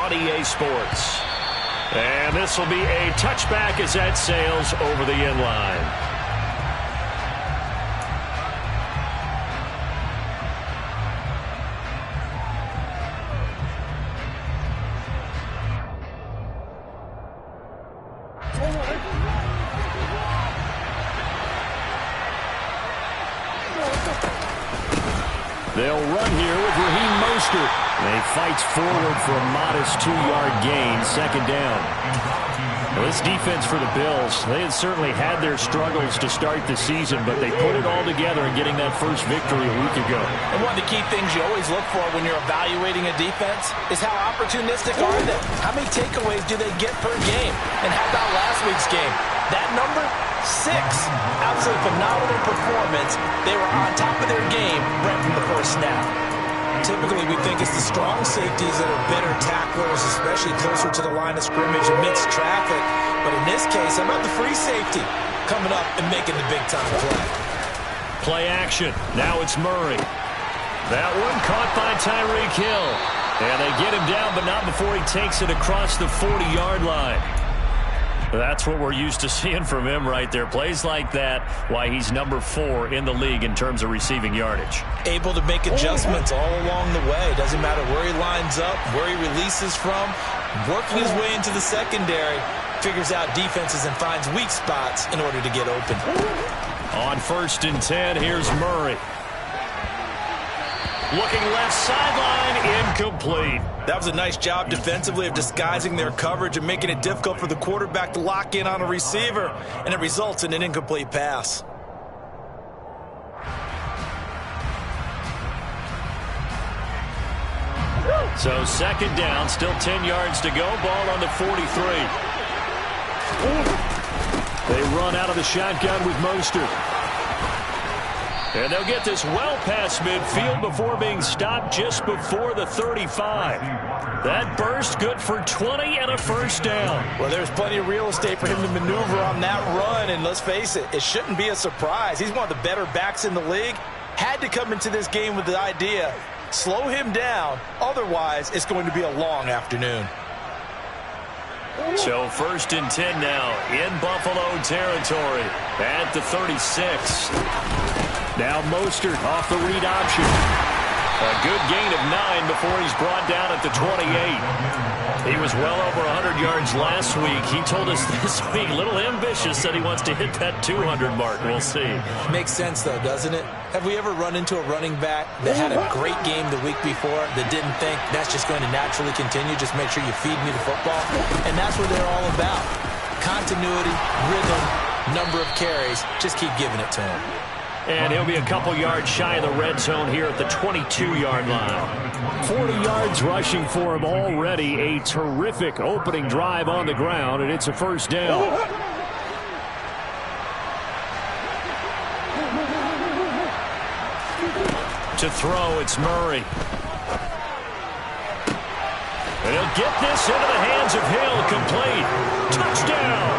on EA Sports. And this will be a touchback as that sails over the end line. They'll run here with Raheem Mostert. They fights forward for a modest 2-yard gain, second down. Well, this defense for the Bills, they had certainly had their struggles to start the season, but they put it all together in getting that first victory a week ago. And one of the key things you always look for when you're evaluating a defense is how opportunistic are they? How many takeaways do they get per game? And how about last week's game? That number? 6. Absolutely phenomenal performance. They were on top of their game right from the first snap. Typically, we think it's the strong safeties that are better tacklers, especially closer to the line of scrimmage amidst traffic. But in this case, how about the free safety coming up and making the big-time play? Play action. Now it's Murray. That one caught by Tyreek Hill. And they get him down, but not before he takes it across the 40-yard line. That's what we're used to seeing from him right there. Plays like that, why he's number 4 in the league in terms of receiving yardage. Able to make adjustments all along the way. Doesn't matter where he lines up, where he releases from. Working his way into the secondary, figures out defenses and finds weak spots in order to get open. On 1st and 10, here's Murray. Looking left sideline, incomplete. That was a nice job defensively of disguising their coverage and making it difficult for the quarterback to lock in on a receiver, and it results in an incomplete pass. So second down, still 10 yards to go, ball on the 43. They run out of the shotgun with Mostert. And they'll get this well past midfield before being stopped just before the 35. That burst good for 20 and a first down. Well, there's plenty of real estate for him to maneuver on that run. And let's face it, it shouldn't be a surprise. He's one of the better backs in the league. Had to come into this game with the idea, slow him down. Otherwise, it's going to be a long afternoon. So 1st and 10 now in Buffalo territory at the 36. Now Mostert off the read option. A good gain of 9 before he's brought down at the 28. He was well over 100 yards last week. He told us this week, a little ambitious, said he wants to hit that 200 mark. We'll see. Makes sense, though, doesn't it? Have we ever run into a running back that had a great game the week before that didn't think that's just going to naturally continue? Just make sure you feed me the football. And that's what they're all about. Continuity, rhythm, number of carries. Just keep giving it to him. And he'll be a couple yards shy of the red zone here at the 22-yard line. 40 yards rushing for him already. A terrific opening drive on the ground, and it's a first down. To throw, it's Murray. And he'll get this into the hands of Hill, complete. Touchdown!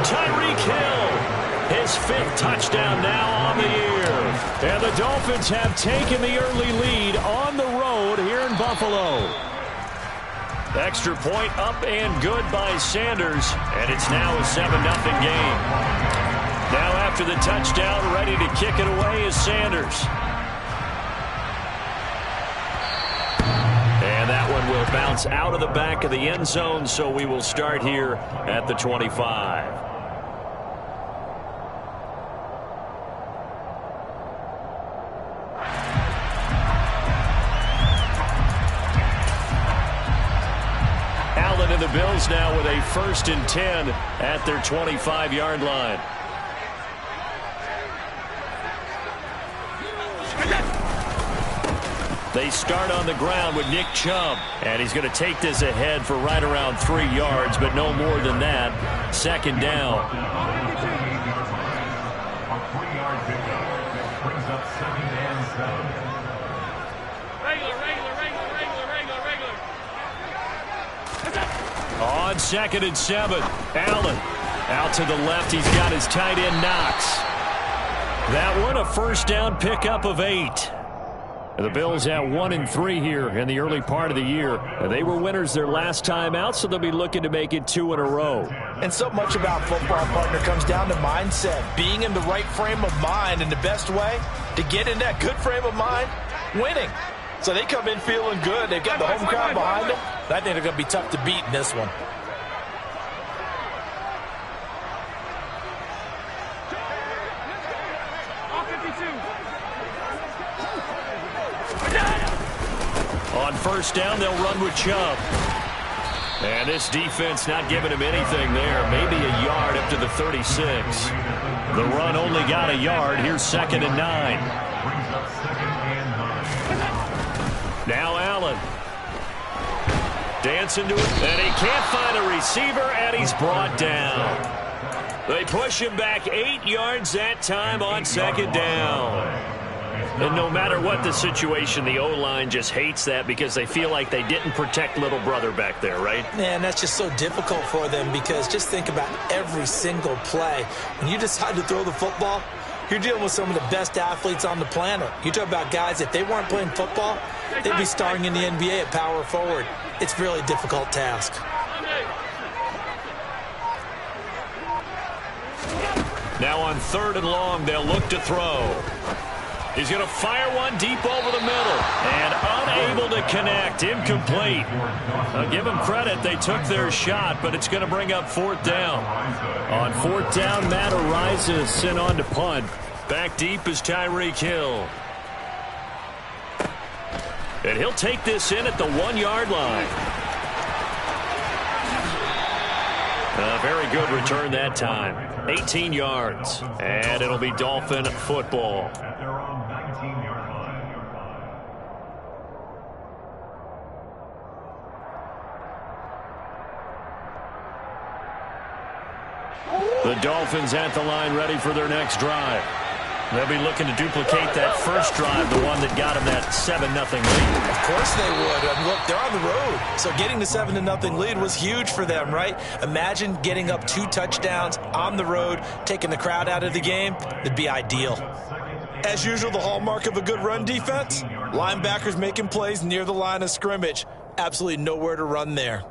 Tyreek Hill. His 5th touchdown now on the year. And the Dolphins have taken the early lead on the road here in Buffalo. Extra point up and good by Sanders. And it's now a 7-0 game. Now after the touchdown, ready to kick it away is Sanders. And that one will bounce out of the back of the end zone, so we will start here at the 25. And the Bills now with a 1st and 10 at their 25-yard line. They start on the ground with Nick Chubb, and he's going to take this ahead for right around 3 yards, but no more than that. Second down. A 3-yard pickup brings up 2nd and 7. On 2nd and 7, Allen out to the left. He's got his tight end Knox. That one a first down pickup of 8. The Bills at 1-3 here in the early part of the year. They were winners their last time out, so they'll be looking to make it 2 in a row. And so much about football, partner, comes down to mindset. Being in the right frame of mind, and the best way to get in that good frame of mind, winning. So they come in feeling good. They've got the home crowd behind them. I think they're going to be tough to beat in this one. On first down, they'll run with Chubb. And this defense not giving him anything there. Maybe a yard up to the 36. The run only got a yard. Here's 2nd and 9. Now Allen. Dancing to it. And he can't find a receiver, and he's brought down. They push him back 8 yards that time on 2nd down. And no matter what the situation, the O-line just hates that because they feel like they didn't protect little brother back there, right? Man, that's just so difficult for them because just think about every single play. When you decide to throw the football, you're dealing with some of the best athletes on the planet. You talk about guys, if they weren't playing football, they'd be starring in the NBA at power forward. It's a really difficult task. Now on 3rd and long, they'll look to throw. He's going to fire one deep over the middle and unable to connect. Incomplete. I'll give them credit. They took their shot, but it's going to bring up 4th down. On 4th down, Matt arises sent on to punt. Back deep is Tyreek Hill. And he'll take this in at the 1-yard line. A very good return that time. 18 yards. And it'll be Dolphin football. The Dolphins at the line ready for their next drive. They'll be looking to duplicate that first drive, the one that got them that 7-0 lead. Of course they would. I mean, look, they're on the road. So getting the 7-0 lead was huge for them, right? Imagine getting up 2 touchdowns on the road, taking the crowd out of the game. It'd be ideal. As usual, the hallmark of a good run defense, linebackers making plays near the line of scrimmage. Absolutely nowhere to run there.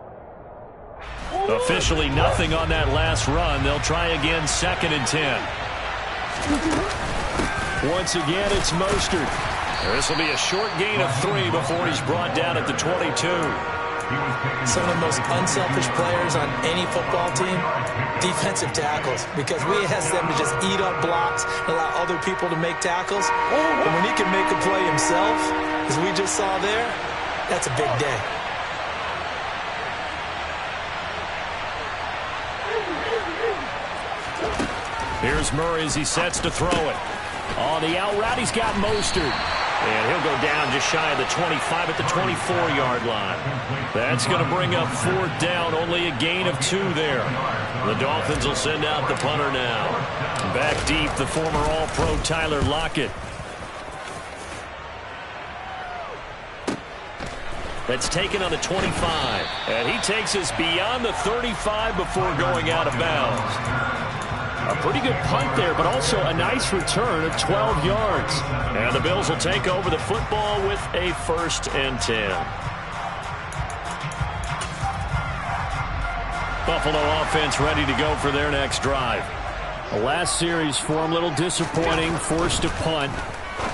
Officially nothing on that last run. They'll try again 2nd and 10. Once again, it's Mostert. This will be a short gain of 3 before he's brought down at the 22. Some of the most unselfish players on any football team, defensive tackles, because we ask them to just eat up blocks and allow other people to make tackles. But when he can make a play himself, as we just saw there, that's a big day. Here's Murray as he sets to throw it. On the out route, he's got Mostert. And he'll go down just shy of the 25 at the 24-yard line. That's going to bring up 4th down, only a gain of 2 there. The Dolphins will send out the punter now. Back deep, the former All-Pro Tyler Lockett. That's taken on the 25. And he takes us beyond the 35 before going out of bounds. A pretty good punt there, but also a nice return of 12 yards. And the Bills will take over the football with a 1st and 10. Buffalo offense ready to go for their next drive. The last series for them, a little disappointing, forced to punt.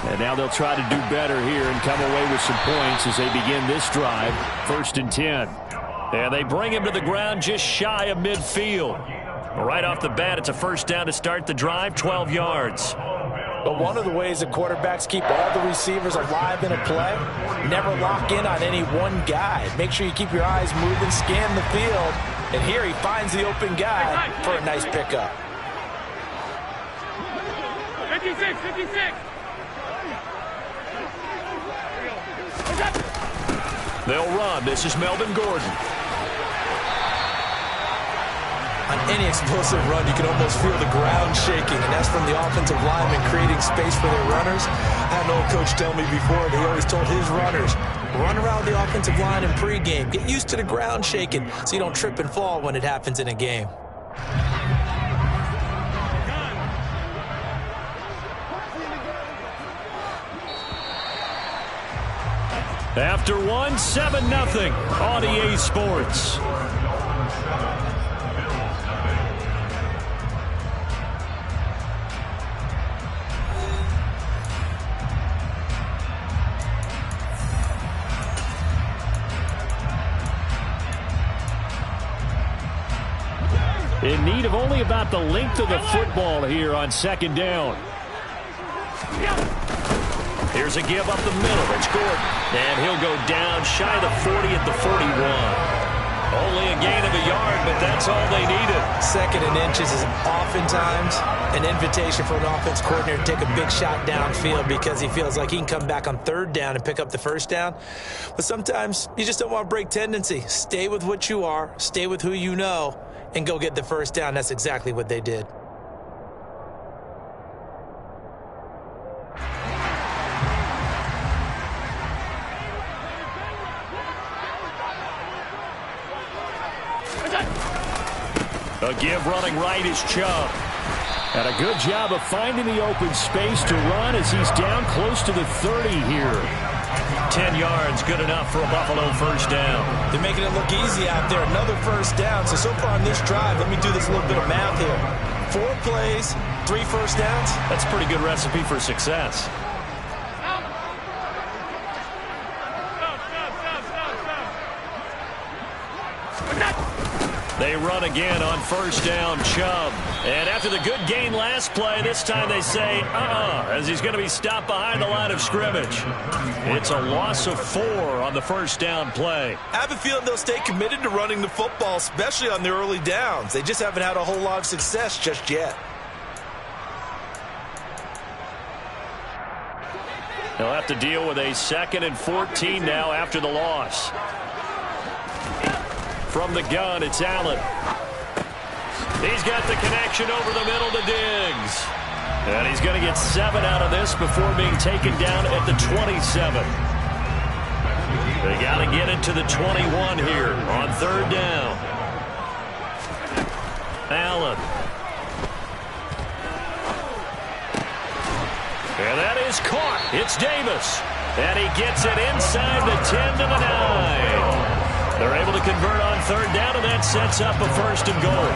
And now they'll try to do better here and come away with some points as they begin this drive, 1st and 10. And they bring him to the ground just shy of midfield. Right off the bat, it's a 1st down to start the drive, 12 yards. But one of the ways that quarterbacks keep all the receivers alive in a play, never lock in on any one guy. Make sure you keep your eyes moving, scan the field. And here he finds the open guy for a nice pickup. 56, 56. They'll run. This is Melvin Gordon. On any explosive run, you can almost feel the ground shaking, and that's from the offensive linemen creating space for their runners. I had an old coach tell me before, he always told his runners, run around the offensive line in pregame. Get used to the ground shaking so you don't trip and fall when it happens in a game. After one, 7-0 on EA Sports. In need of only about the length of the football here on second down. Here's a give up the middle. It's Gordon. And he'll go down shy of the 40 at the 41. Only a gain of a yard, but that's all they needed. 2nd and inches is oftentimes an invitation for an offense coordinator to take a big shot downfield because he feels like he can come back on 3rd down and pick up the 1st down. But sometimes you just don't want to break tendency. Stay with what you are. Stay with who you know. And go get the 1st down. That's exactly what they did. A give running right is Chubb. And a good job of finding the open space to run as he's down close to the 30 here. 10 yards, good enough for a Buffalo 1st down. They're making it look easy out there. Another 1st down. So far on this drive, let me do this little bit of math here. 4 plays, 3 1st downs. That's a pretty good recipe for success. They run again on 1st down, Chubb. And after the good gain last play, this time they say, as he's going to be stopped behind the line of scrimmage. It's a loss of 4 on the 1st down play. I have a feeling they'll stay committed to running the football, especially on the early downs. They just haven't had a whole lot of success just yet. They'll have to deal with a 2nd and 14 now after the loss. From the gun, it's Allen. He's got the connection over the middle to Diggs. And he's going to get 7 out of this before being taken down at the 27. They got to get it to the 21 here on 3rd down. Allen. And that is caught. It's Davis. And he gets it inside the 10 to the 9. They're able to convert on 3rd down, and that sets up a 1st and goal.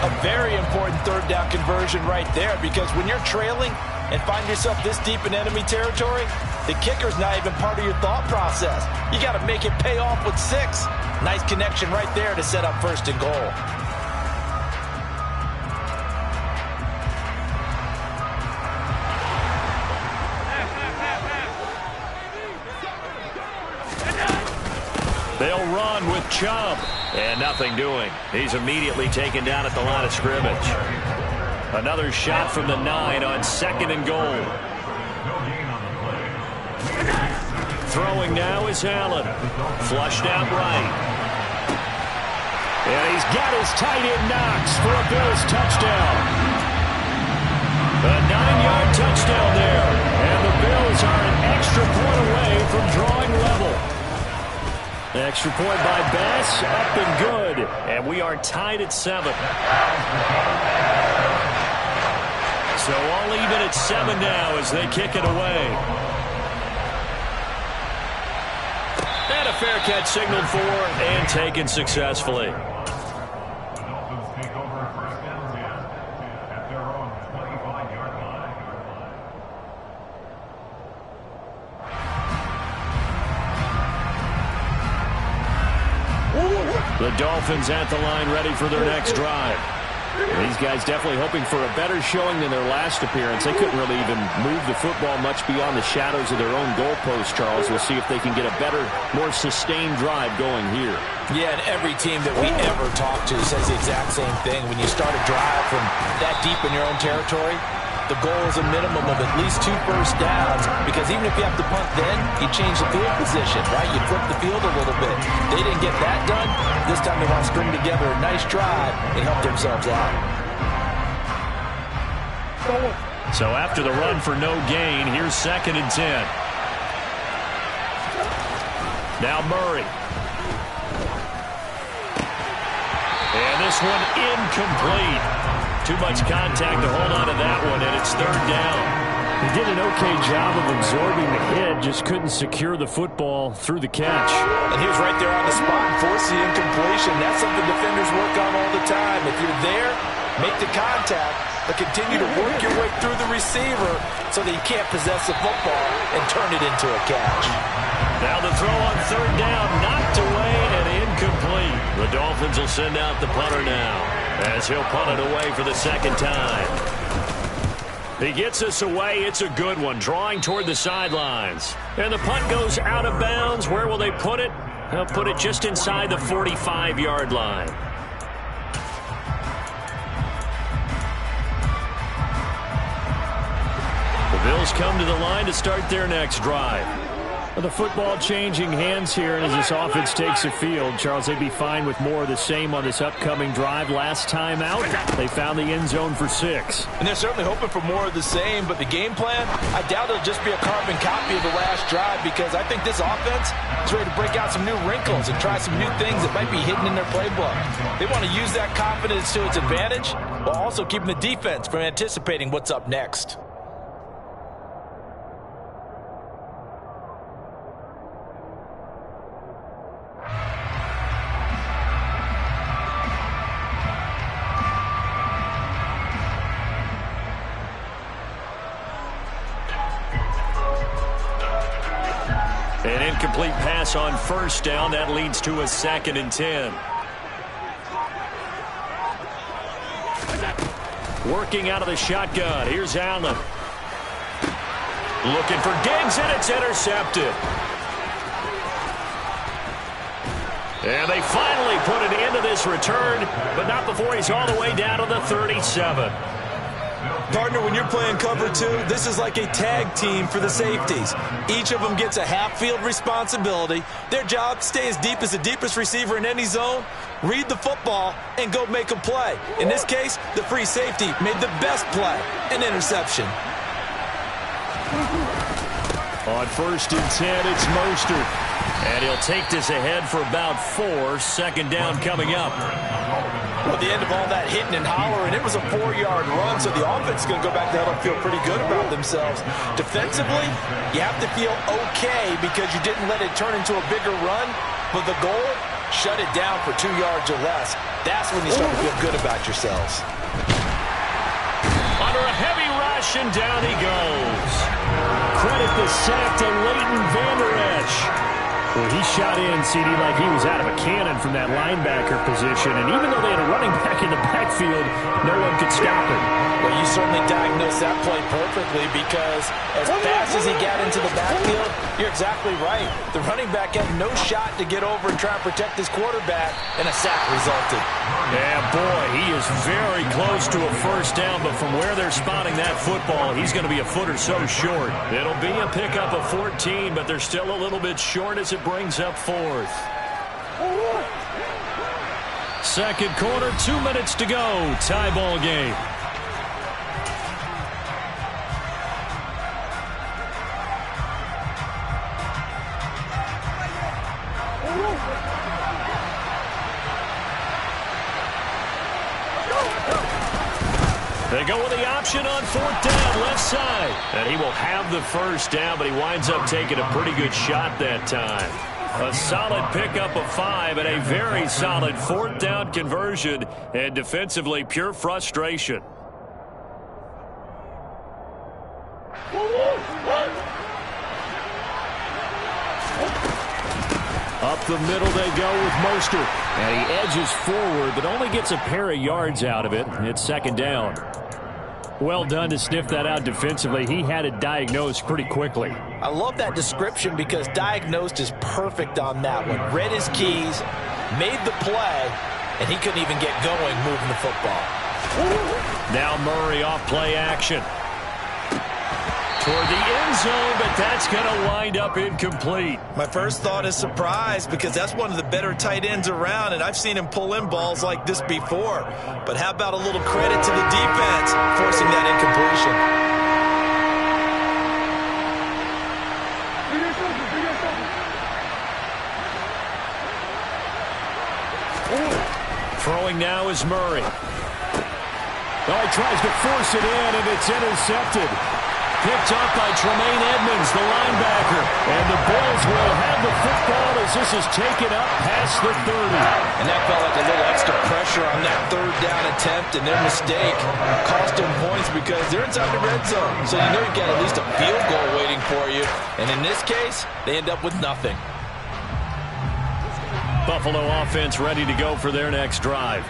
A very important 3rd down conversion right there, because when you're trailing and find yourself this deep in enemy territory, the kicker's not even part of your thought process. You got to make it pay off with 6. Nice connection right there to set up 1st and goal. They'll run with Chubb. And nothing doing. He's immediately taken down at the line of scrimmage. Another shot from the 9 on 2nd and goal. Throwing now is Allen. Flushed out right. And he's got his tight end Knox for a Bills touchdown. A 9-yard touchdown there. And the Bills are an extra point away from drawing level. Extra point by Bass, up and good. And we are tied at 7. So all even at 7 now as they kick it away. And a fair catch signaled for and taken successfully. The Dolphins at the line ready for their next drive. These guys definitely hoping for a better showing than their last appearance. They couldn't really even move the football much beyond the shadows of their own goalpost, Charles. We'll see if they can get a better, more sustained drive going here. Yeah, and every team that we ever talk to says the exact same thing. When you start a drive from that deep in your own territory, the goal is a minimum of at least 2 first downs, because even if you have to punt then, you change the field position, right? You flip the field a little bit. They didn't get that done. This time they want to string together a nice drive and help themselves out. So after the run for no gain, here's 2nd and 10. Now Murray. And this one incomplete. Too much contact to hold on to that one, and it's 3rd down. He did an okay job of absorbing the hit, just couldn't secure the football through the catch. And he was right there on the spot and forced the incompletion. That's something defenders work on all the time. If you're there, make the contact, but continue to work your way through the receiver so that you can't possess the football and turn it into a catch. Now the throw on third down, knocked away and incomplete. The Dolphins will send out the punter now as he'll punt it away for the second time. He gets us away. It's a good one, drawing toward the sidelines. And the punt goes out of bounds. Where will they put it? They'll put it just inside the 45-yard line. The Bills come to the line to start their next drive. Well, the football changing hands here, and as this offense takes the field, Charles, they'd be fine with more of the same on this upcoming drive. Last time out, they found the end zone for 6. And they're certainly hoping for more of the same, but the game plan, I doubt it'll just be a carbon copy of the last drive, because I think this offense is ready to break out some new wrinkles and try some new things that might be hidden in their playbook. They want to use that confidence to its advantage while also keeping the defense from anticipating what's up next. An incomplete pass on first down. That leads to a 2nd and 10. Working out of the shotgun. Here's Allen. Looking for Diggs, and it's intercepted. And they finally put an end to this return, but not before he's all the way down to the 37. Partner, when you're playing cover 2, this is like a tag team for the safeties. Each of them gets a half-field responsibility. Their job, stay as deep as the deepest receiver in any zone, read the football, and go make a play. In this case, the free safety made the best play, an interception. On 1st and 10, it's Mostert. And he'll take this ahead for about 4. 2nd down coming up. Well, at the end of all that hitting and hollering, it was a 4-yard run, so the offense is going to go back to huddle and feel pretty good about themselves. Defensively, you have to feel okay because you didn't let it turn into a bigger run, but the goal, shut it down for 2 yards or less. That's when you start to feel good about yourselves. Under a heavy rush, and down he goes. Credit the sack to Leighton Vander Esch. Well, he shot in, CD, like he was out of a cannon from that linebacker position. And even though they had a running back in the backfield, no one could stop him. Well, you certainly diagnosed that play perfectly because as fast as he got into the backfield, you're exactly right. The running back had no shot to get over and try and protect his quarterback, and a sack resulted. Yeah, boy, he is very close to a first down, but from where they're spotting that football, he's going to be a foot or so short. It'll be a pickup of 14, but they're still a little bit short as it brings up 4th. Second quarter, 2 minutes to go. Tie ball game. They go with the option on 4th down, left side. And he will have the first down, but he winds up taking a pretty good shot that time. A solid pickup of 5 and a very solid 4th down conversion. And defensively, pure frustration. Up the middle they go with Mostert. And he edges forward, but only gets a pair of yards out of it. It's 2nd down. Well done to sniff that out defensively. He had it diagnosed pretty quickly. I love that description because diagnosed is perfect on that one. Read his keys, made the play, and he couldn't even get going moving the football. Now Murray off play action. Toward the end zone, but that's going to wind up incomplete. My first thought is surprise because that's one of the better tight ends around, and I've seen him pull in balls like this before. But how about a little credit to the defense forcing that incompletion? Throwing now is Murray. Oh, he tries to force it in, and it's intercepted. picked up by Tremaine Edmonds, the linebacker. And the Bills will have the football as this is taken up past the 30. And that felt like a little extra pressure on that third down attempt, and their mistake cost them points because they're inside the red zone. So you know you've got at least a field goal waiting for you. And in this case, they end up with nothing. Buffalo offense ready to go for their next drive.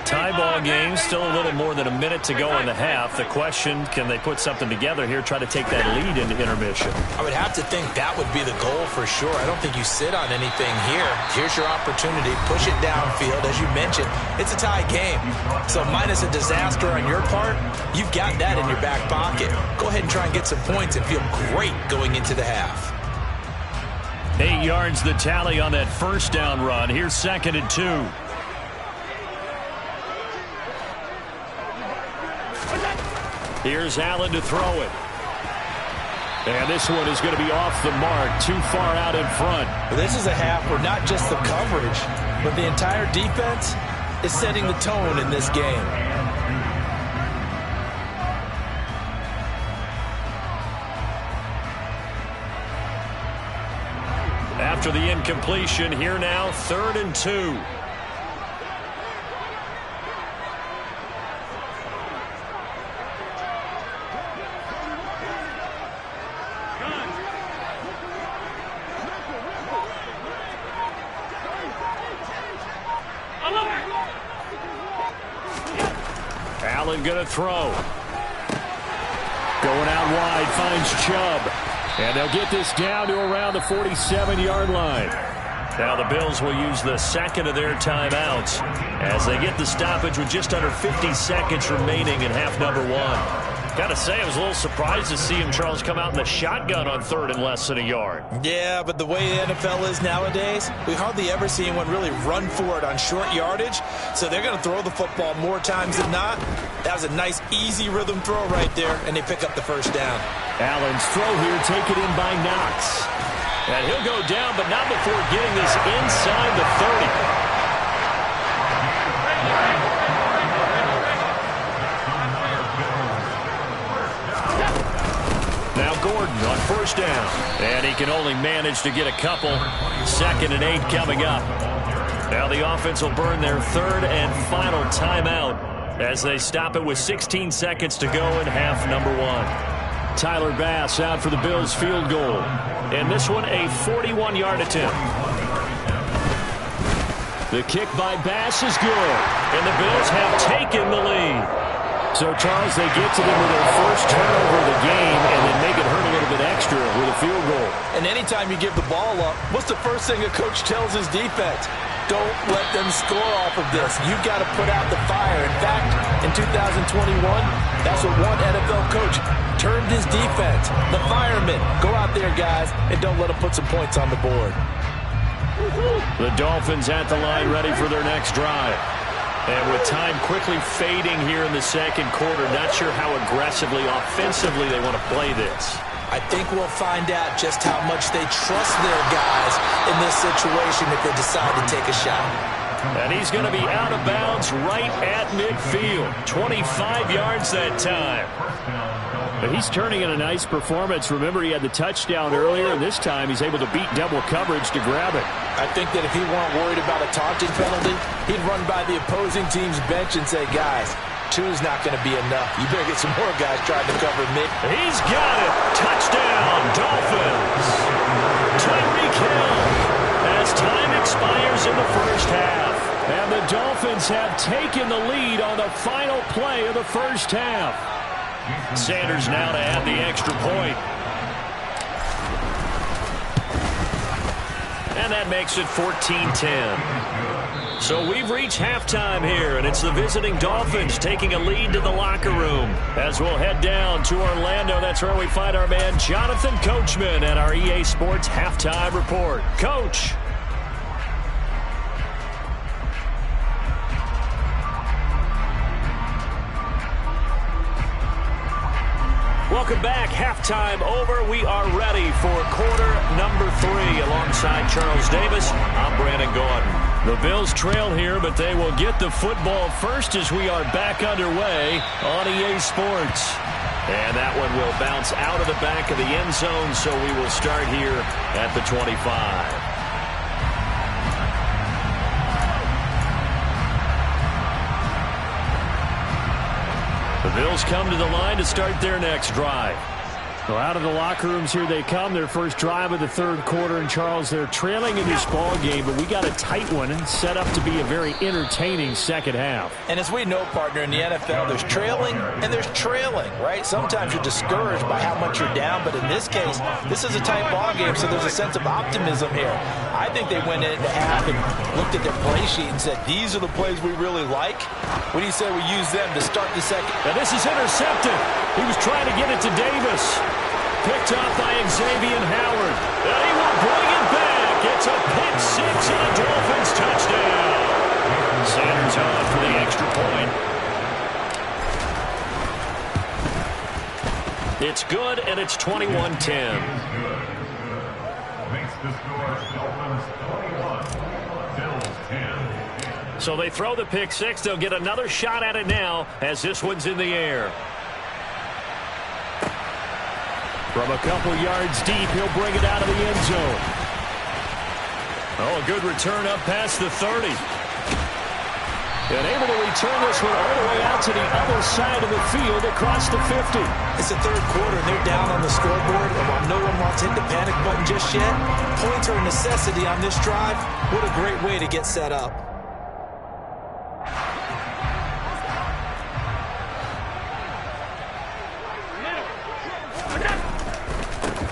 Tie ball game, still a little more than a minute to go in the half. The question, can they put something together here, try to take that lead into intermission? I would have to think that would be the goal for sure. I don't think you sit on anything here. Here's your opportunity. Push it downfield. As you mentioned, it's a tie game. So minus a disaster on your part, you've got that in your back pocket. Go ahead and try and get some points and feel great going into the half. 8 yards the tally on that first down run. Here's 2nd and 2. Here's Allen to throw it. And this one is going to be off the mark, too far out in front. This is a half where not just the coverage, but the entire defense is setting the tone in this game. After the incompletion, here now, 3rd and 2. Allen going to throw. Going out wide, finds Chubb. And they'll get this down to around the 47-yard line. Now the Bills will use the second of their timeouts as they get the stoppage with just under 50 seconds remaining in half number 1. Got to say, I was a little surprised to see him, Charles, come out in the shotgun on 3rd and less than a yard. Yeah, but the way the NFL is nowadays, we hardly ever see anyone really run for it on short yardage. So they're going to throw the football more times than not. That was a nice, easy rhythm throw right there, and they pick up the first down. Allen's throw here taken in by Knox. And he'll go down, but not before getting this inside the 30. Now Gordon on first down. And he can only manage to get a couple. 2nd and 8 coming up. Now the offense will burn their 3rd and final timeout as they stop it with 16 seconds to go in half number 1. Tyler Bass out for the Bills field goal. And this one a 41-yard attempt. The kick by Bass is good. And the Bills have taken the lead. So, Charles, they get to them with their first turnover of the game and then make it hurt a little bit extra with a field goal. And anytime you give the ball up, what's the first thing a coach tells his defense? Don't let them score off of this. You've got to put out the fire. In fact, in 2021, that's what one NFL coach termed his defense. The firemen. Go out there, guys, and don't let them put some points on the board. The Dolphins at the line ready for their next drive. And with time quickly fading here in the second quarter, not sure how aggressively, offensively they want to play this. I think we'll find out just how much they trust their guys in this situation if they decide to take a shot. And he's going to be out of bounds right at midfield. 25 yards that time. But he's turning in a nice performance. Remember, he had the touchdown earlier, and this time he's able to beat double coverage to grab it. I think that if he weren't worried about a taunting penalty, he'd run by the opposing team's bench and say, guys, 2's not going to be enough. You better get some more guys trying to cover me. He's got it. Touchdown, Dolphins. Tyreek Hill as time expires in the first half. And the Dolphins have taken the lead on the final play of the first half. Sanders now to add the extra point. And that makes it 14-10. So we've reached halftime here, and it's the visiting Dolphins taking a lead to the locker room. As we'll head down to Orlando, that's where we find our man Jonathan Coachman at our EA Sports Halftime Report. Coach. Welcome back. Halftime over. We are ready for quarter number 3. Alongside Charles Davis, I'm Brandon Gordon. The Bills trail here, but they will get the football first as we are back underway on EA Sports. And that one will bounce out of the back of the end zone, so we will start here at the 25. The Bills come to the line to start their next drive. Well, out of the locker rooms here they come. Their first drive of the third quarter. And, Charles, they're trailing in this ball game, but we got a tight one and set up to be a very entertaining second half. And as we know, partner, in the NFL, there's trailing and there's trailing, right? Sometimes you're discouraged by how much you're down, but in this case, this is a tight ball game, so there's a sense of optimism here. I think they went into half and looked at their play sheet and said, these are the plays we really like. What do you say we use them to start the second? Now this is intercepted. He was trying to get it to Davis. Picked up by Xavier Howard. And he will bring it back. It's a pick six and a Dolphins touchdown. Sanders on for the extra point. It's good, and it's 21-10. Makes the score Dolphins 21, Bills 10. So they throw the pick six. They'll get another shot at it now as this one's in the air. From a couple yards deep, he'll bring it out of the end zone. Oh, a good return up past the 30. And able to return this one all the way out to the other side of the field across the 50. It's the third quarter, and they're down on the scoreboard. And while no one wants to hit the panic button just yet, points are a necessity on this drive. What a great way to get set up.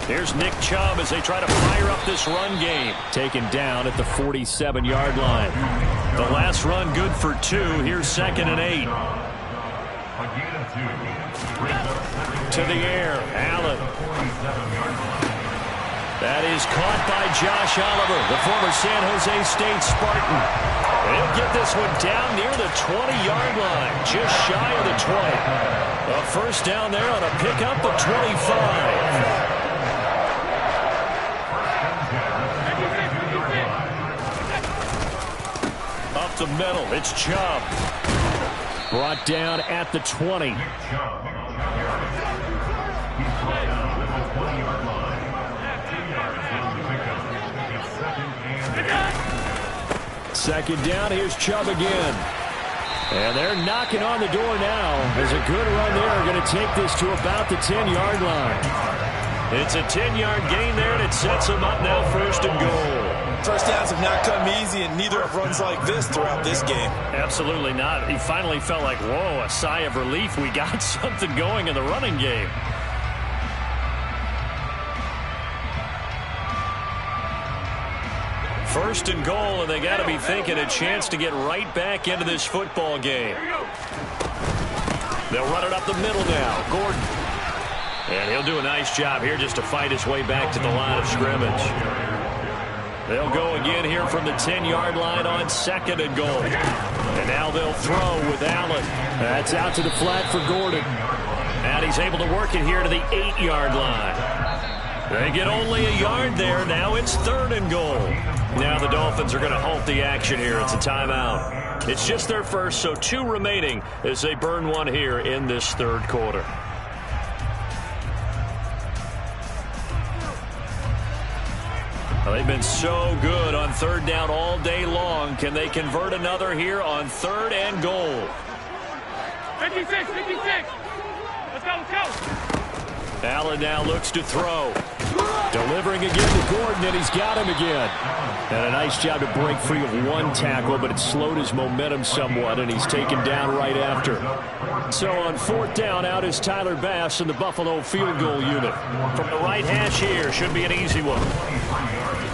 Here's Nick Chubb as they try to fire up this run game. Taken down at the 47-yard line. The last run good for 2. Here's 2nd and 8. To the air. Allen. That is caught by Josh Oliver, the former San Jose State Spartan. They'll get this one down near the 20-yard line, just shy of the 20. A first down there on a pickup of 25. Up the middle, it's Chubb. Brought down at the 20. Second down, here's Chubb again. And they're knocking on the door now. There's a good run there. Going to take this to about the 10-yard line. It's a 10-yard gain there, and it sets them up now 1st and goal. First downs have not come easy, and neither have runs like this throughout this game. Absolutely not. He finally felt like, whoa, a sigh of relief. We got something going in the running game. First and goal, and they got to be thinking a chance to get right back into this football game. They'll run it up the middle now. Gordon. And he'll do a nice job here just to fight his way back to the line of scrimmage. They'll go again here from the 10-yard line on 2nd and goal. And now they'll throw with Allen. That's out to the flat for Gordon. And he's able to work it here to the 8-yard line. They get only a yard there. Now it's 3rd and goal. Now the Dolphins are going to halt the action here. It's a timeout. It's just their first, so 2 remaining as they burn one here in this 3rd quarter. Well, they've been so good on 3rd down all day long. Can they convert another here on 3rd and goal? 56, 56. Let's go, let's go. Allen now looks to throw. Delivering again to Gordon, and he's got him again. And a nice job to break free of one tackle, but it slowed his momentum somewhat, and he's taken down right after. So on 4th down, out is Tyler Bass in the Buffalo field goal unit. From the right hash here, should be an easy one.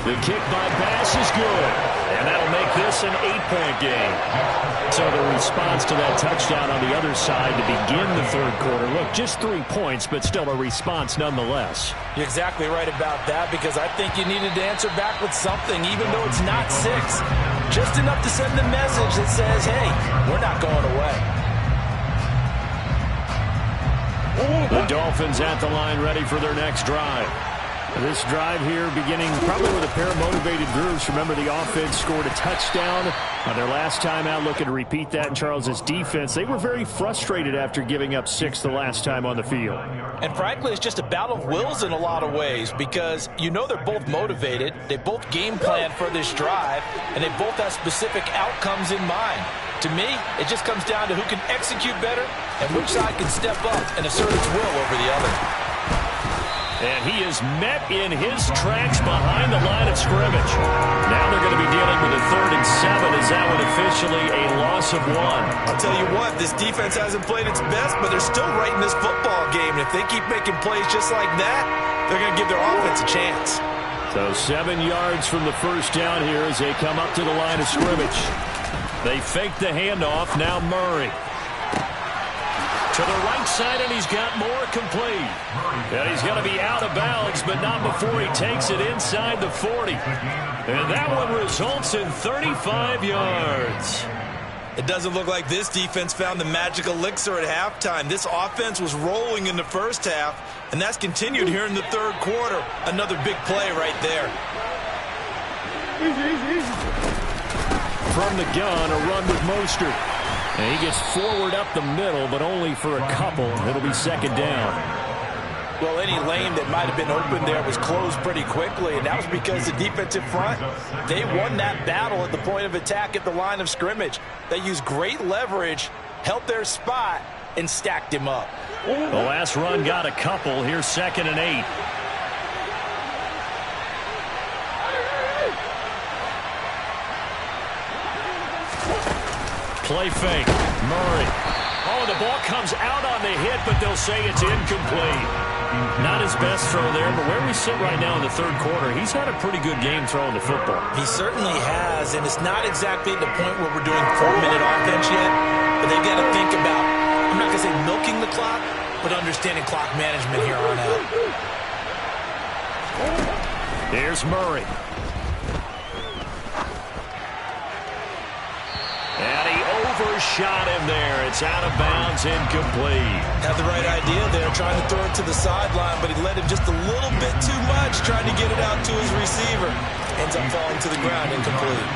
The kick by Bass is good, and that'll make this an 8-point game. So the response to that touchdown on the other side to begin the 3rd quarter. Look, just 3 points, but still a response nonetheless. You're exactly right about that, because I think you needed to answer back with something, even though it's not 6. Just enough to send the message that says, hey, we're not going away. The Dolphins at the line ready for their next drive. This drive here beginning probably with a pair of motivated groups. Remember, the offense scored a touchdown on their last time out, looking to repeat that in Charles's defense. They were very frustrated after giving up 6 the last time on the field. And frankly, it's just a battle of wills in a lot of ways because you know they're both motivated. They both game plan for this drive, and they both have specific outcomes in mind. To me, it just comes down to who can execute better and which side can step up and assert its will over the other. And he is met in his tracks behind the line of scrimmage. Now they're going to be dealing with a 3rd and 7 as that one officially a loss of 1. I'll tell you what, this defense hasn't played its best, but they're still right in this football game. And if they keep making plays just like that, they're going to give their offense a chance. So 7 yards from the first down here as they come up to the line of scrimmage. They fake the handoff. Now Murray. To the right side, and he's got more complete. And he's going to be out of bounds, but not before he takes it inside the 40. And that one results in 35 yards. It doesn't look like this defense found the magic elixir at halftime. This offense was rolling in the first half, and that's continued here in the third quarter. Another big play right there. From the gun, a run with Mostert. And he gets forward up the middle, but only for a couple. It'll be 2nd down. Well, any lane that might have been open there was closed pretty quickly, and that was because the defensive front, they won that battle at the point of attack at the line of scrimmage. They used great leverage, held their spot, and stacked him up. The last run got a couple. Here's 2nd and 8. Play fake. Murray. Oh, the ball comes out on the hit, but they'll say it's incomplete. Not his best throw there, but where we sit right now in the third quarter, he's had a pretty good game throwing the football. He certainly has, and it's not exactly the point where we're doing 4-minute offense yet, but they've got to think about, I'm not going to say milking the clock, but understanding clock management here on out. Here's Murray. And he overshot him there. It's out of bounds, incomplete. Had the right idea there, trying to throw it to the sideline, but he led him just a little bit too much, trying to get it out to his receiver. Ends up falling to the ground, incomplete.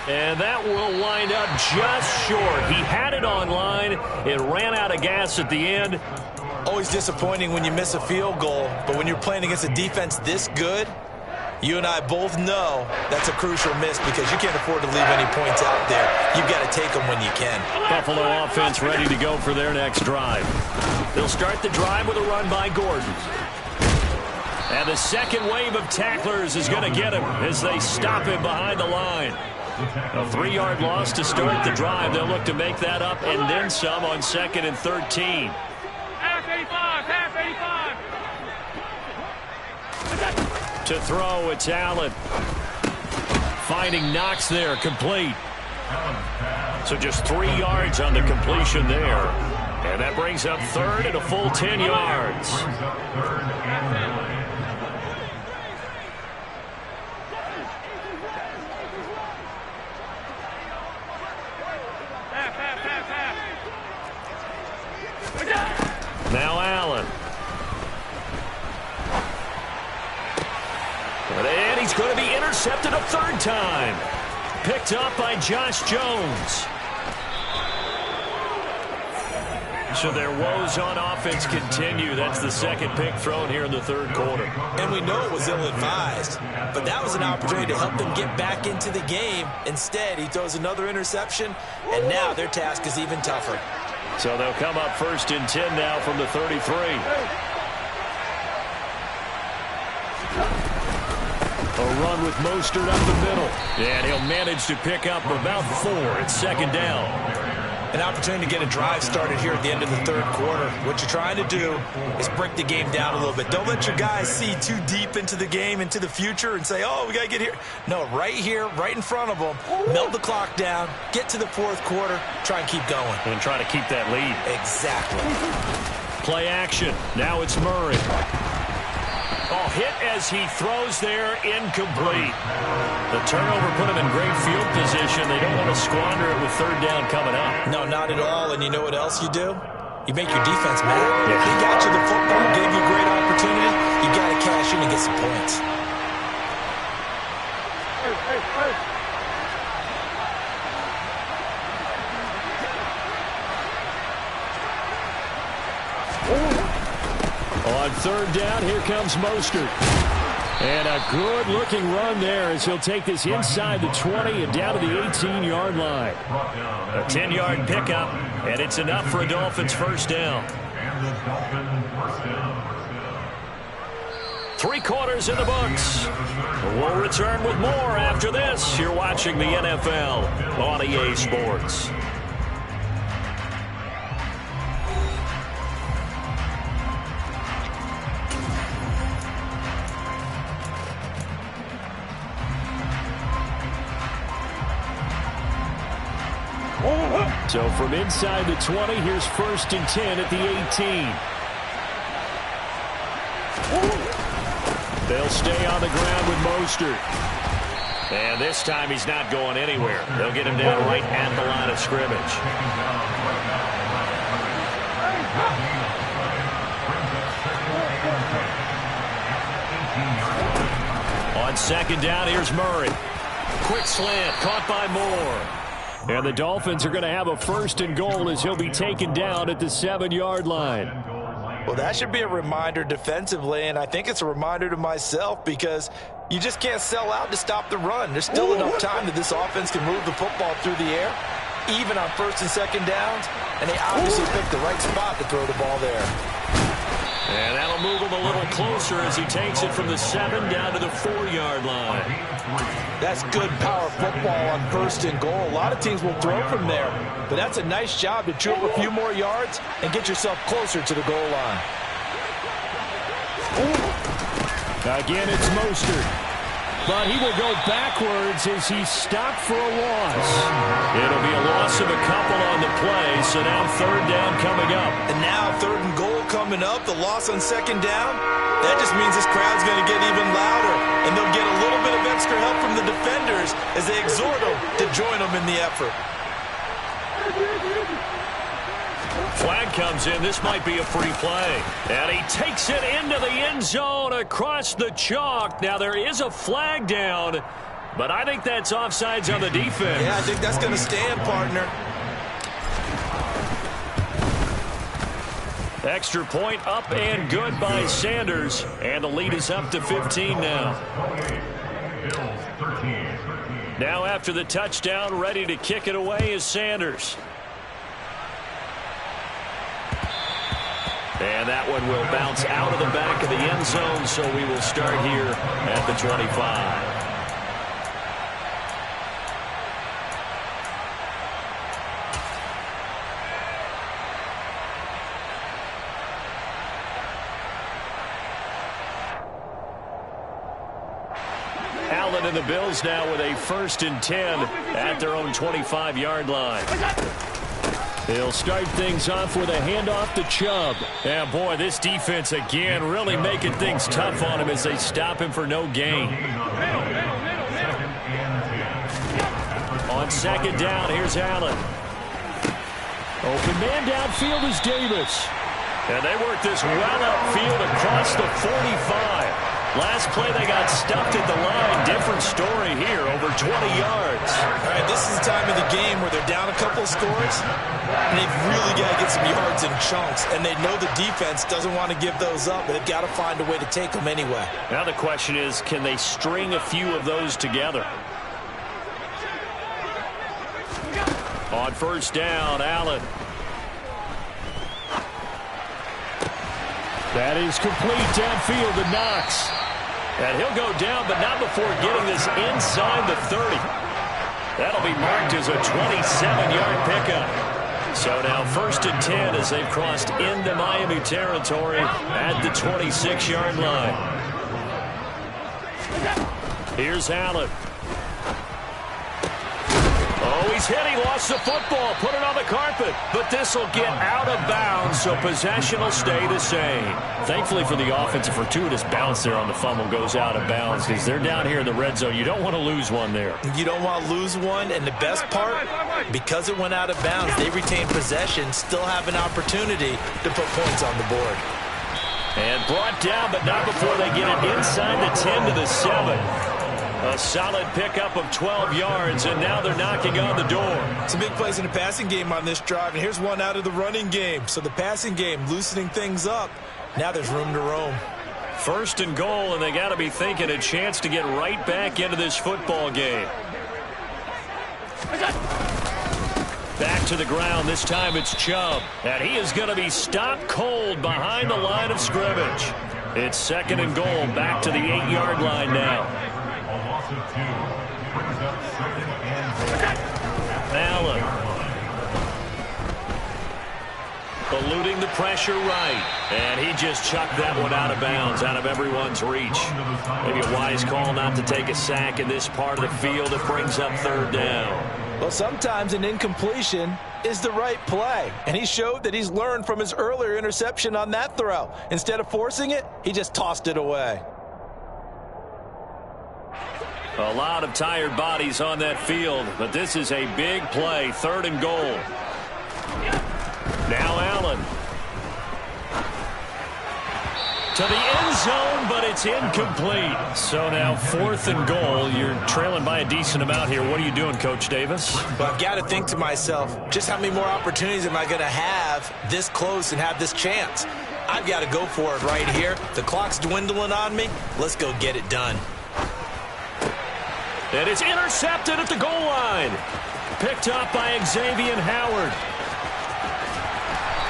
And that will wind up just short. He had it on line. It ran out of gas at the end. Always disappointing when you miss a field goal, but when you're playing against a defense this good, you and I both know that's a crucial miss because you can't afford to leave any points out there. You've got to take them when you can. Buffalo offense ready to go for their next drive. They'll start the drive with a run by Gordon. And the second wave of tacklers is going to get him as they stop him behind the line. A 3-yard loss to start the drive. They'll look to make that up and then some on 2nd and 13. Half 85, half 85. To throw, it's Allen. Finding Knox there, complete. So just 3 yards on the completion there. And that brings up 3rd and a full 10 yards. Now Allen. And he's going to be intercepted a 3rd time. Picked up by Josh Jones. So their woes on offense continue. That's the 2nd pick thrown here in the 3rd quarter. And we know it was ill-advised, but that was an opportunity to help them get back into the game. Instead, he throws another interception, and now their task is even tougher. So they'll come up 1st and 10 now from the 33. A run with Mostert up the middle. And he'll manage to pick up about 4. It's 2nd down. An opportunity to get a drive started here at the end of the 3rd quarter. What you're trying to do is break the game down a little bit. Don't let your guys see too deep into the game, into the future, and say, oh, we got to get here. No, right here, right in front of them, melt the clock down, get to the 4th quarter, try and keep going. And try to keep that lead. Exactly. Play action. Now it's Murray. Oh, hit as he throws there, incomplete. The turnover put him in great field position. They don't want to squander it with 3rd down coming up. No, not at all. And you know what else you do? You make your defense mad. Yeah. He got you the football, gave you a great opportunity. You got to cash in and get some points. On third down, here comes Mostert. And a good-looking run there as he'll take this inside the 20 and down to the 18-yard line. A 10-yard pickup, and it's enough for a Dolphins first down. And the Dolphins first down. 3 quarters in the books. We'll return with more after this. You're watching the NFL on EA Sports. So from inside the 20, here's first and 10 at the 18. They'll stay on the ground with Mostert. And this time he's not going anywhere. They'll get him down right at the line of scrimmage. On second down, here's Murray. Quick slant, caught by Moore. And the Dolphins are going to have a first and goal as he'll be taken down at the 7-yard line. Well, that should be a reminder defensively, and I think it's a reminder to myself because you just can't sell out to stop the run. There's still enough time that this offense can move the football through the air, even on first and second downs, and they obviously picked the right spot to throw the ball there. And that'll move him a little closer as he takes it from the 7 down to the 4-yard line. That's good power football on first and goal. A lot of teams will throw from there, but that's a nice job to chew up a few more yards and get yourself closer to the goal line. Again, it's Mostert. But he will go backwards as he's stopped for a loss. It'll be a loss of a couple on the play, so now third down coming up. And now third and goal coming up, the loss on second down. That just means this crowd's going to get even louder, and they'll get a little bit of extra help from the defenders as they exhort them to join them in the effort. Flag comes in. This might be a free play. And he takes it into the end zone across the chalk. Now, there is a flag down, but I think that's offsides on the defense. Yeah, I think that's going to stand, partner. Extra point up and good by Sanders. And the lead is up to 15 now. Now after the touchdown, ready to kick it away is Sanders. And that one will bounce out of the back of the end zone, so we will start here at the 25. Allen and the Bills now with a first and 10 at their own 25-yard line. They'll start things off with a handoff to Chubb. Yeah, boy, this defense again really making things tough on him as they stop him for no gain. On second down, here's Allen. Open man downfield is Davis. And they work this well upfield across the 45. Last play, they got stuffed at the line. Different story here, over 20 yards. All right, this is the time of the game where they're down a couple of scores, and they've really got to get some yards in chunks, and they know the defense doesn't want to give those up, but they've got to find a way to take them anyway. Now the question is, can they string a few of those together? On first down, Allen. That is complete downfield to Knox. And he'll go down, but not before getting this inside the 30. That'll be marked as a 27-yard pickup. So now first and 10 as they've crossed into Miami territory at the 26-yard line. Here's Allen. Oh, he's hit. He lost the football. Put it on the carpet. But this will get out of bounds, so possession will stay the same. Thankfully for the offense, a fortuitous bounce there on the fumble goes out of bounds because they're down here in the red zone. You don't want to lose one there. You don't want to lose one, and the best part, because it went out of bounds, they retain possession, still have an opportunity to put points on the board. And brought down, but not before they get it inside the 10 to the 7. A solid pickup of 12 yards, and now they're knocking on the door. Some big plays in the passing game on this drive, and here's one out of the running game. So the passing game loosening things up. Now there's room to roam. First and goal, and they got to be thinking a chance to get right back into this football game. Back to the ground. This time it's Chubb. And he is going to be stopped cold behind the line of scrimmage. It's second and goal. Back to the 8-yard line now. Allen. Eluding the pressure right. And he just chucked that one out of bounds, out of everyone's reach. Maybe a wise call not to take a sack in this part of the field. It brings up third down. Well, sometimes an incompletion is the right play. And he showed that he's learned from his earlier interception on that throw. Instead of forcing it, he just tossed it away. A lot of tired bodies on that field, but this is a big play. Third and goal. Now Allen. To the end zone, but it's incomplete. So now fourth and goal. You're trailing by a decent amount here. What are you doing, Coach Davis? Well, I've got to think to myself, just how many more opportunities am I going to have this close and have this chance? I've got to go for it right here. The clock's dwindling on me. Let's go get it done. And it's intercepted at the goal line. Picked up by Xavier Howard.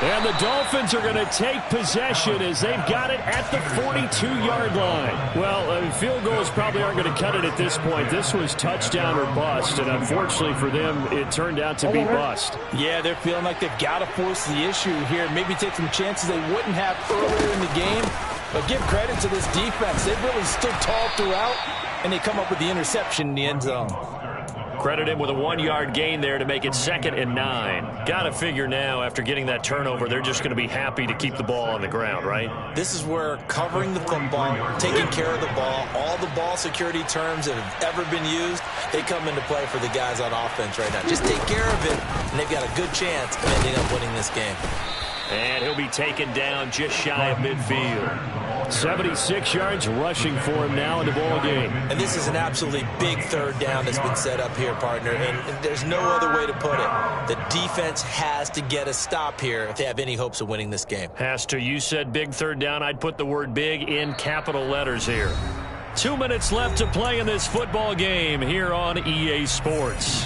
And the Dolphins are going to take possession as they've got it at the 42-yard line. Well, field goals probably aren't going to cut it at this point. This was touchdown or bust, and unfortunately for them, it turned out to be bust. Yeah, they're feeling like they've got to force the issue here. Maybe take some chances they wouldn't have earlier in the game. But give credit to this defense. They've really stood tall throughout, and they come up with the interception in the end zone. Credit him with a 1-yard gain there to make it 2nd and 9. Got to figure now, after getting that turnover, they're just going to be happy to keep the ball on the ground, right? This is where covering the football, taking care of the ball, all the ball security terms that have ever been used, they come into play for the guys on offense right now. Just take care of it, and they've got a good chance of ending up winning this game. And he'll be taken down just shy of midfield. 76 yards rushing for him now in the ball game. And this is an absolutely big third down that's been set up here, partner. And there's no other way to put it. The defense has to get a stop here if they have any hopes of winning this game. Has to. You said big third down. I'd put the word big in capital letters here. 2 minutes left to play in this football game here on EA Sports.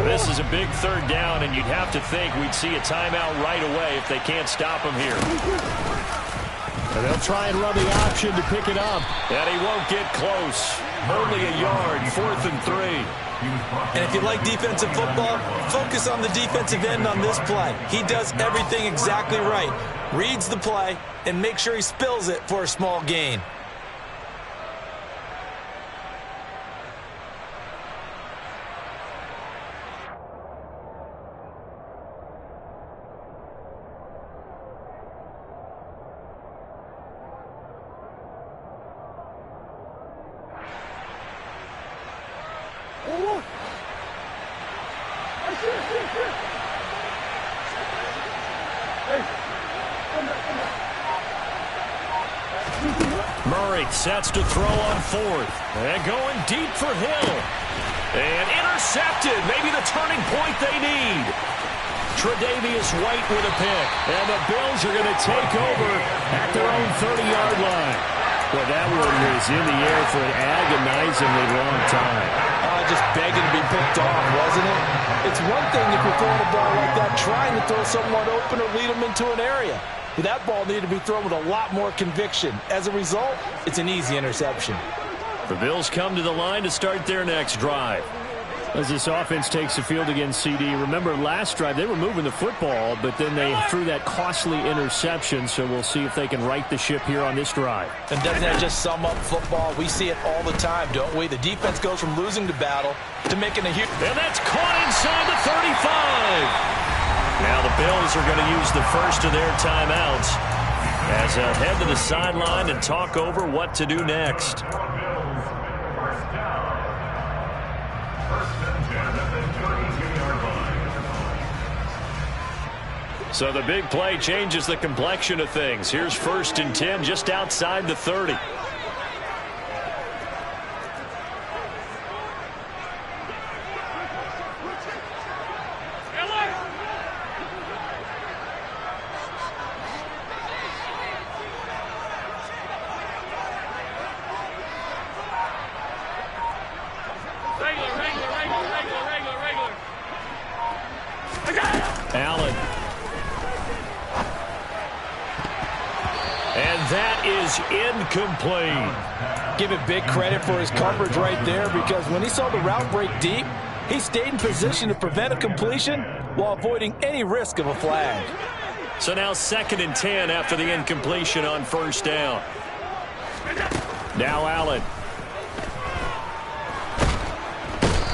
This is a big third down, and you'd have to think we'd see a timeout right away if they can't stop him here. And they'll try and run the option to pick it up. And he won't get close. Only a yard, 4th and 3. And if you like defensive football, focus on the defensive end on this play. He does everything exactly right. Reads the play and makes sure he spills it for a small gain. Murray sets to throw on 4th. And going deep for Hill. And intercepted. Maybe the turning point they need. Tre'Davious White with a pick. And the Bills are going to take over at their own 30-yard line. Well, that one was in the air for an agonizingly long time. Just begging to be picked off, wasn't it? It's one thing if you're throwing a ball like that, trying to throw someone open or lead them into an area. But that ball needed to be thrown with a lot more conviction. As a result, it's an easy interception. The Bills come to the line to start their next drive. As this offense takes the field against CD, remember last drive they were moving the football, but then they threw that costly interception, so we'll see if they can right the ship here on this drive. And doesn't that just sum up football? We see it all the time, don't we? The defense goes from losing the battle to making a huge... And that's caught inside the 35. Now the Bills are going to use the first of their timeouts as they'll head to the sideline and talk over what to do next. So the big play changes the complexion of things. Here's 1st and 10 just outside the 30. Allen. And that is incomplete. Give it big credit for his coverage right there, because when he saw the route break deep, he stayed in position to prevent a completion while avoiding any risk of a flag. So now 2nd and 10 after the incompletion on 1st down. Now Allen.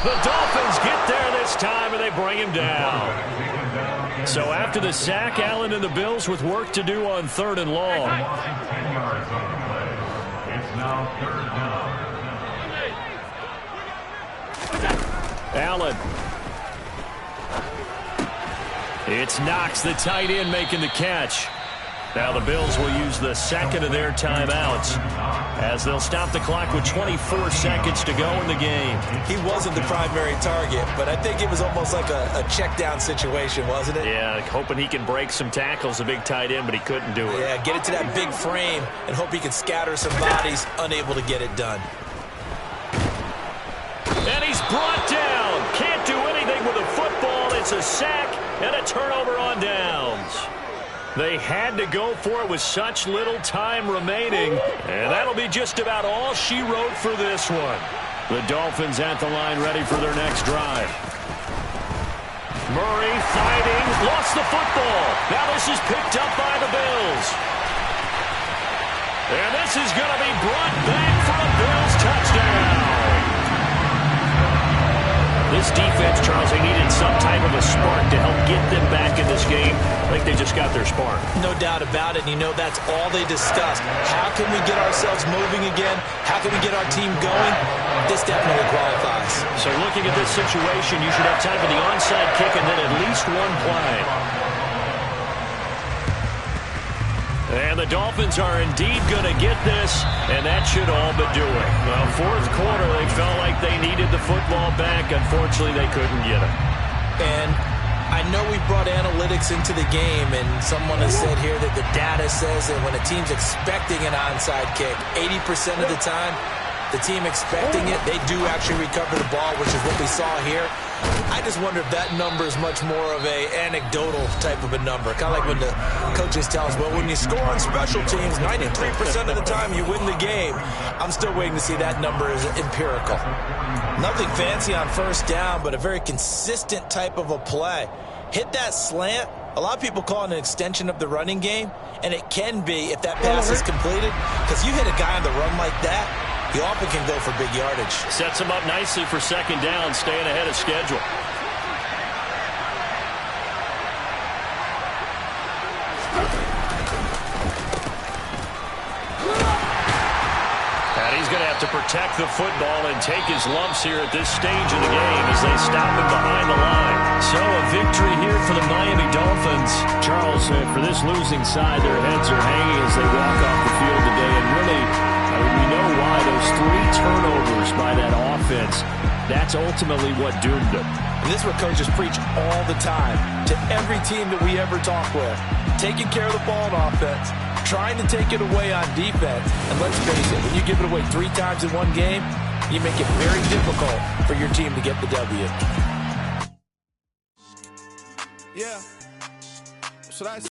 The Dolphins get there this time, and they bring him down. So after the sack, Allen and the Bills with work to do on 3rd and long. 10 yards on the play. It's now 3rd down. Allen. It's Knox, the tight end, making the catch. Now the Bills will use the 2nd of their timeouts as they'll stop the clock with 24 seconds to go in the game. He wasn't the primary target, but I think it was almost like a check down situation, wasn't it? Yeah, hoping he can break some tackles, a big tight end, but he couldn't do it. Yeah, get it to that big frame and hope he can scatter some bodies, unable to get it done. And he's brought down. Can't do anything with the football. It's a sack and a turnover on downs. They had to go for it with such little time remaining, and that'll be just about all she wrote for this one. The Dolphins at the line ready for their next drive. Murray fighting, lost the football. Now this is picked up by the Bills. And this is going to be brought back for a Bills touchdown. This defense, Charles, they needed some type of a spark to help get them back in this game. I think they just got their spark. No doubt about it. And you know that's all they discussed. How can we get ourselves moving again? How can we get our team going? This definitely qualifies. So looking at this situation, you should have time for the onside kick and then at least one play. And the Dolphins are indeed going to get this, and that should all but do it. Well, 4th quarter, they felt like they needed the football back. Unfortunately, they couldn't get it. And I know we brought analytics into the game, and someone has said here that the data says that when a team's expecting an onside kick, 80% of the time, the team expecting it, they do actually recover the ball, which is what we saw here. I just wonder if that number is much more of a anecdotal type of a number. Kind of like when the coaches tell us, well, when you score on special teams, 93% of the time you win the game. I'm still waiting to see that number as empirical. Nothing fancy on 1st down, but a very consistent type of a play. Hit that slant. A lot of people call it an extension of the running game, and it can be if that pass is completed, because you hit a guy on the run like that, he often can go for big yardage. Sets him up nicely for 2nd down, staying ahead of schedule. And he's going to have to protect the football and take his lumps here at this stage of the game as they stop him behind the line. So a victory here for the Miami Dolphins. Charles, for this losing side, their heads are hanging as they walk off the field today, and really, we know why. Those 3 turnovers by that offense, that's ultimately what doomed them. And this is what coaches preach all the time to every team that we ever talk with. Taking care of the ball on offense, trying to take it away on defense. And let's face it, when you give it away 3 times in one game, you make it very difficult for your team to get the W. Yeah. Should I